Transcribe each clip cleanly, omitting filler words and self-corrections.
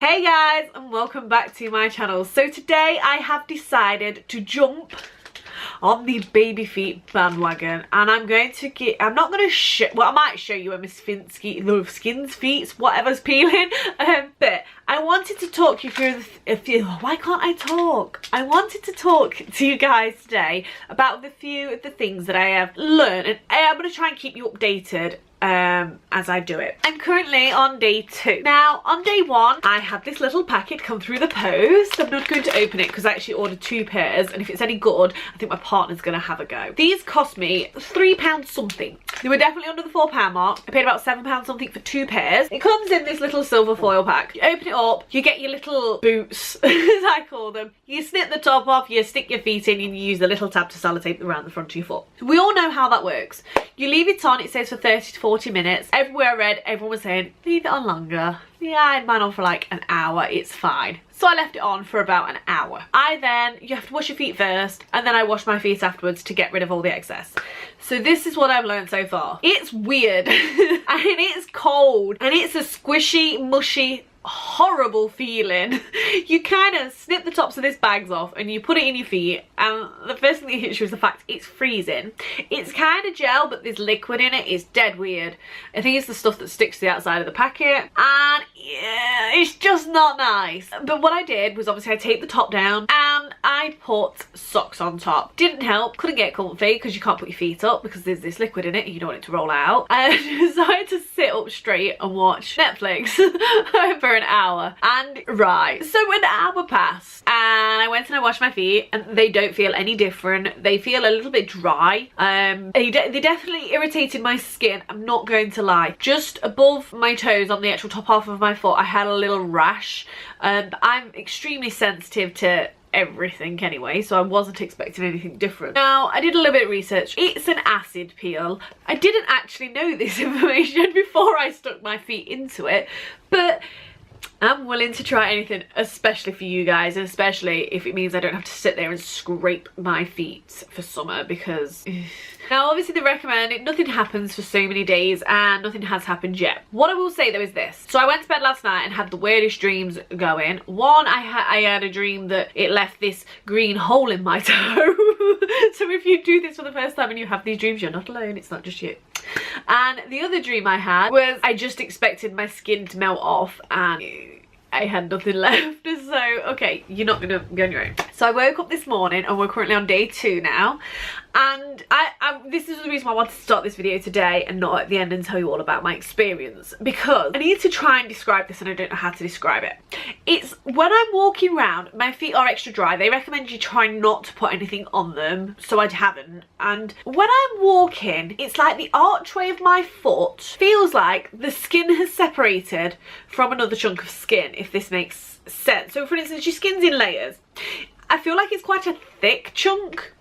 Hey guys, and welcome back to my channel. So today I have decided to jump on the baby feet bandwagon, and I'm not going to show, well, I might show you my skin's feet, whatever's peeling, but I wanted to talk you through why can't I talk? I wanted to talk to you guys today about a few of the things that I have learned, and I'm going to try and keep you updated as I do it. I'm currently on day 2. Now, on day 1, I had this little packet come through the post. I'm not going to open it because I actually ordered 2 pairs, and if it's any good, I think my partner's going to have a go. These cost me £3 something. They were definitely under the £4 mark. I paid about £7 something for 2 pairs. It comes in this little silver foil pack. You open it up, you get your little boots, as I call them. You snip the top off, you stick your feet in, and you use the little tab to sellotape around the front of your foot. We all know how that works. You leave it on, it says for 30 to 40 minutes. Everywhere I read, everyone was saying, leave it on longer. Yeah, I had mine on for like an hour, it's fine. So I left it on for about an hour. You have to wash your feet first, and then I wash my feet afterwards to get rid of all the excess. So this is what I've learned so far. It's weird, and it's cold, and it's a squishy, mushy, horrible feeling. You kind of snip the tops of this bags off and you put it in your feet, and the first thing that hits you is the fact it's freezing. It's kind of gel, but there's liquid in it. It's dead weird. I think it's the stuff that sticks to the outside of the packet, and yeah, it's just not nice. But what I did was, obviously I taped the top down and I put socks on top. Didn't help, couldn't get comfy because you can't put your feet up because there's this liquid in it and you don't want it to roll out. So I had to sit up straight and watch Netflix for an hour. And right, so an hour passed and I went and I washed my feet, and they don't feel any different. They feel a little bit dry. They definitely irritated my skin, I'm not going to lie. Just above my toes on the actual top half of my foot I had a little rash. I'm extremely sensitive to everything anyway, so I wasn't expecting anything different. Now, I did a little bit of research. It's an acid peel. I didn't actually know this information before I stuck my feet into it, but I'm willing to try anything, especially for you guys, and especially if it means I don't have to sit there and scrape my feet for summer, because now obviously they recommend it. Nothing happens for so many days, and nothing has happened yet. What I will say though is this. So I went to bed last night and had the weirdest dreams going. One, I had a dream that it left this green hole in my toe. So if you do this for the first time and you have these dreams, you're not alone, it's not just you. And the other dream I had was I just expected my skin to melt off and I had nothing left. So okay, you're not gonna be on your own. So I woke up this morning and we're currently on day 2 now, and this is the reason why I wanted to start this video today and not at the end and tell you all about my experience, because I need to try and describe this and I don't know how to describe it. It's when I'm walking around, my feet are extra dry. They recommend you try not to put anything on them, so I haven't. And when I'm walking, it's like the archway of my foot feels like the skin has separated from another chunk of skin, if this makes sense. So for instance, your skin's in layers. I feel like it's quite a thick chunk,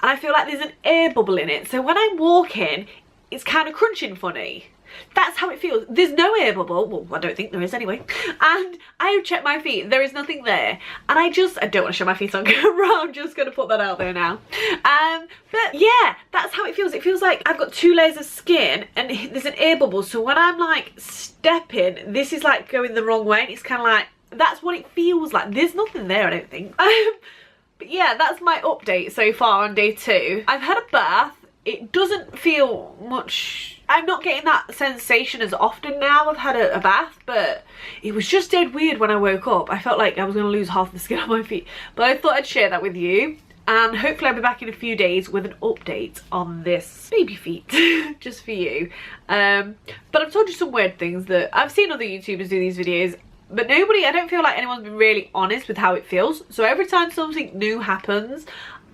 and I feel like there's an air bubble in it. So when I'm walking, it's kind of crunching funny. That's how it feels. There's no air bubble. Well, I don't think there is anyway. And I have checked my feet. There is nothing there. And I don't want to show my feet on camera. I'm just going to put that out there now. But yeah, that's how it feels. It feels like I've got 2 layers of skin and there's an air bubble. So when I'm like stepping, this is like going the wrong way. And it's kind of like, that's what it feels like. There's nothing there, I don't think. But yeah, that's my update so far on day 2. I've had a bath. It doesn't feel much, I'm not getting that sensation as often now I've had a bath, but it was just dead weird when I woke up. I felt like I was going to lose half the skin on my feet. But I thought I'd share that with you, and hopefully I'll be back in a few days with an update on this baby feet, just for you. But I've told you some weird things that I've seen other YouTubers do these videos, but I don't feel like anyone's been really honest with how it feels. So every time something new happens,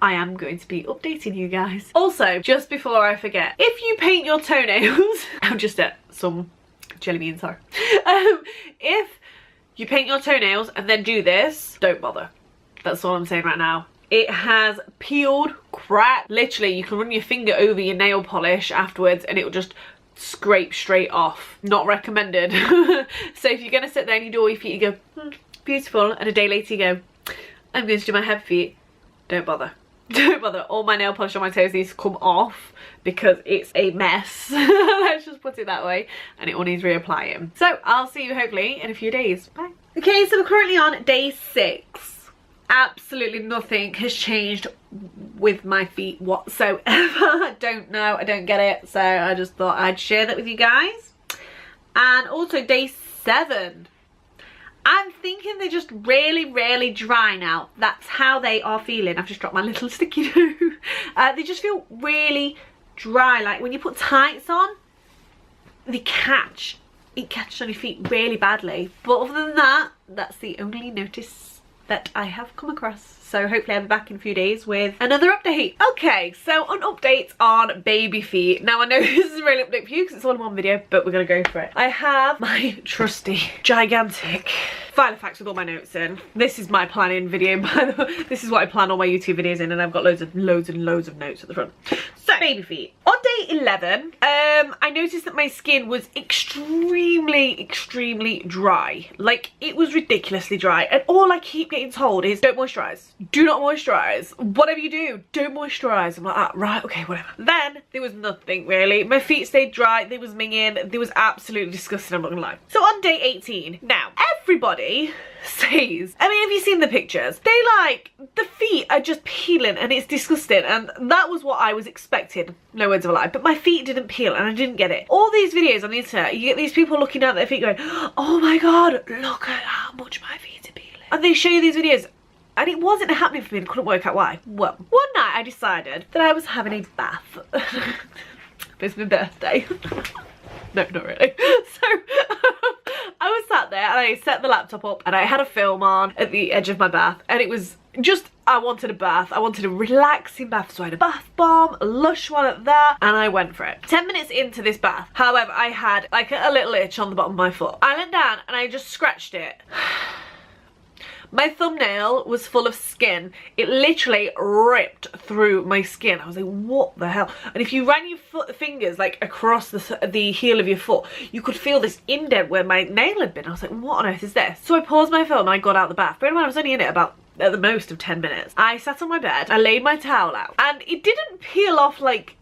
I am going to be updating you guys. Also, just before I forget, if you paint your toenails, I'm just at some jelly beans, sorry. If you paint your toenails and then do this, don't bother. That's all I'm saying right now. It has peeled, cracked. Literally, you can run your finger over your nail polish afterwards and it will just scrape straight off. Not recommended. So if you're gonna sit there and you do all your feet, you go, beautiful, and a day later you go, I'm going to do my head feet, don't bother. Don't bother. All my nail polish on my toes needs to come off because it's a mess. Let's just put it that way, and it all needs reapplying. So I'll see you hopefully in a few days. Bye. Okay, so we're currently on day 6. Absolutely nothing has changed with my feet whatsoever. I don't know, I don't get it, so I just thought I'd share that with you guys. And also day 7. I'm thinking they're just really dry now. That's how they are feeling. I've just dropped my little sticky note. They just feel really dry. Like when you put tights on, it catches on your feet really badly. But other than that, that's the only notice that I have come across. So hopefully I'll be back in a few days with another update. Okay, so an update on baby feet. Now I know this is a really update for you because it's all in one video, but we're gonna go for it. I have my trusty, gigantic file of facts with all my notes in. This is my planning video, by the way. This is what I plan all my YouTube videos in, and I've got loads of notes at the front. So, baby feet. On day 11, I noticed that my skin was extremely dry. Like, it was ridiculously dry. And all I keep getting told is, don't moisturize. Do not moisturize. Whatever you do, don't moisturize. I'm like, ah, right, okay, whatever. Then, there was nothing really. My feet stayed dry. They was minging. They was absolutely disgusting, I'm not gonna lie. So on day 18, now, everybody says, I mean, have you seen the pictures? They like, the feet are just peeling and it's disgusting, and that was what I was expecting, no words of a lie, but my feet didn't peel and I didn't get it. All these videos on the internet, you get these people looking down at their feet going, oh my god, look at how much my feet are peeling. And they show you these videos and it wasn't happening for me and couldn't work out why. Well, one night I decided that I was having a bath. It's my birthday. No, not really. So I was sat there and I set the laptop up and I had a film on at the edge of my bath, and it was just, I wanted a bath. I wanted a relaxing bath, so I had a bath bomb, a lush one at that, and I went for it. 10 minutes into this bath, however, I had like a little itch on the bottom of my foot. I leant down and I just scratched it. My thumbnail was full of skin. It literally ripped through my skin. I was like, what the hell? And if you ran your fingers like across the heel of your foot, you could feel this indent where my nail had been. I was like, what on earth is this? So I paused my film and I got out the bath. Bear in mind, I was only in it about at the most of 10 minutes. I sat on my bed, I laid my towel out, and it didn't peel off like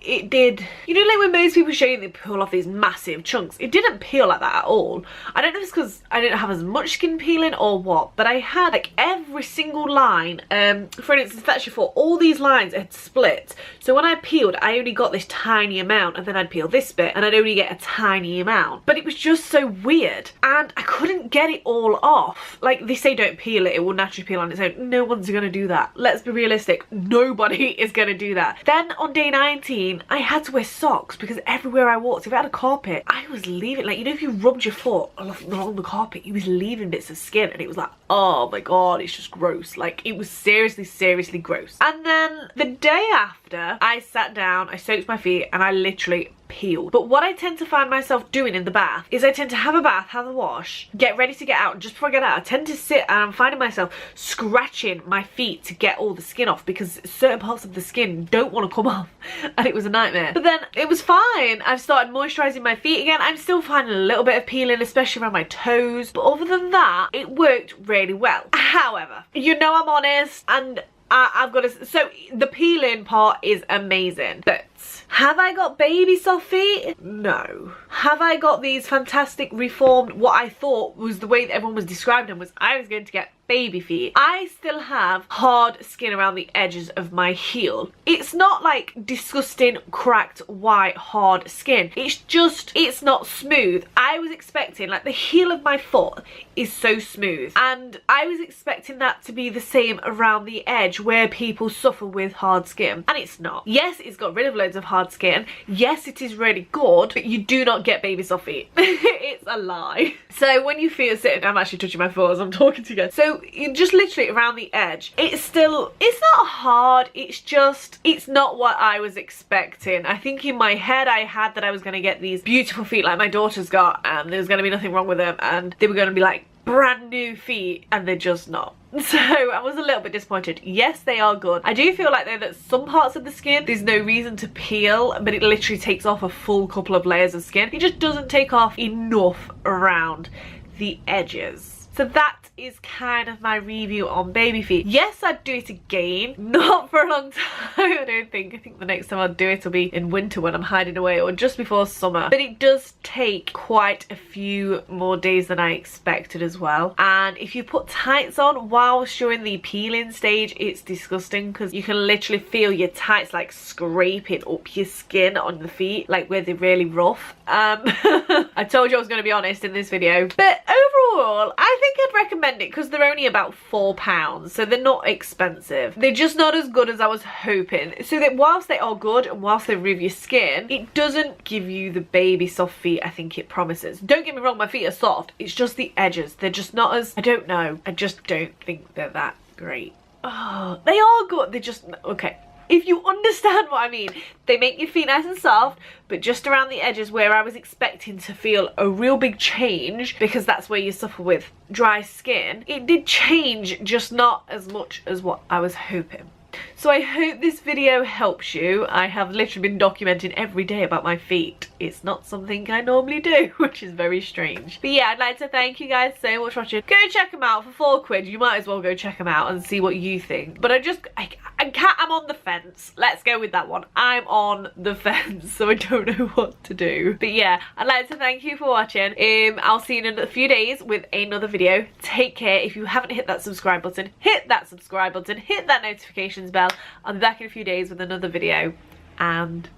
it did, you know, like when most people show you they peel off these massive chunks. It didn't peel like that at all. I don't know if it's because I didn't have as much skin peeling or what, but I had like every single line, for instance, that's your foot, all these lines had split. So when I peeled, I only got this tiny amount, and then I'd peel this bit and I'd only get a tiny amount. But it was just so weird and I couldn't get it all off. Like they say don't peel it, it will naturally peel on its own. No one's gonna do that. Let's be realistic, nobody is gonna do that. Then on day 19, I had to wear socks because everywhere I walked, if I had a carpet, I was leaving, like, you know, if you rubbed your foot along the carpet, you was leaving bits of skin, and it was like, oh my god, it's just gross. Like, it was seriously gross. And then the day after, I sat down, I soaked my feet, and I literally peeled. But what I tend to find myself doing in the bath is I tend to have a bath, have a wash, get ready to get out, and just before I get out, I tend to sit and I'm finding myself scratching my feet to get all the skin off because certain parts of the skin don't want to come off, and it was a nightmare. But then it was fine. I've started moisturising my feet again. I'm still finding a little bit of peeling, especially around my toes, but other than that, it worked really well. However, you know I'm honest, and I've got to, so the peeling part is amazing, but have I got baby soft feet? No. Have I got these fantastic reformed, what I thought was the way that everyone was describing them was I was going to get baby feet? I still have hard skin around the edges of my heel. It's not like disgusting, cracked, white, hard skin. It's just, it's not smooth. I was expecting, like, the heel of my foot is so smooth, and I was expecting that to be the same around the edge where people suffer with hard skin, and it's not. Yes, it's got rid of loads of hard skin. Yes, it is really good, but you do not get baby soft feet. It's a lie. So when you feel sitting, I'm actually touching my foot as I'm talking to you guys. So you just literally around the edge, it's still, it's not hard, it's just, it's not what I was expecting. I think in my head I had that I was going to get these beautiful feet like my daughter's got, and there was going to be nothing wrong with them, and they were going to be like brand new feet, and they're just not. So I was a little bit disappointed. Yes, they are good. I do feel like though that some parts of the skin there's no reason to peel, but it literally takes off a full couple of layers of skin. It just doesn't take off enough around the edges. So that is kind of my review on baby feet. Yes, I'd do it again. Not for a long time, I don't think. I think the next time I'll do it will be in winter when I'm hiding away, or just before summer. But it does take quite a few more days than I expected as well. And if you put tights on whilst you're in the peeling stage, it's disgusting because you can literally feel your tights like scraping up your skin on the feet, like where they're really rough. I told you I was going to be honest in this video. But overall, I think I'd recommend it because they're only about £4, so they're not expensive. They're just not as good as I was hoping. So that whilst they are good and whilst they remove your skin, it doesn't give you the baby soft feet I think it promises. Don't get me wrong, my feet are soft. It's just the edges. They're just not as, I don't know. I just don't think they're that great. Oh, they are good. They're just, okay. If you understand what I mean, they make your feet nice and soft, but just around the edges where I was expecting to feel a real big change, because that's where you suffer with dry skin, it did change, just not as much as what I was hoping. So I hope this video helps you. I have literally been documenting every day about my feet. It's not something I normally do, which is very strange. But yeah, I'd like to thank you guys so much for watching. Go check them out for £4. You might as well go check them out and see what you think. But I'm on the fence. Let's go with that one. I'm on the fence, so I don't know what to do. But yeah, I'd like to thank you for watching. I'll see you in a few days with another video. Take care. If you haven't hit that subscribe button, hit that subscribe button, hit that notifications bell. I'll be back in a few days with another video, and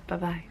bye bye.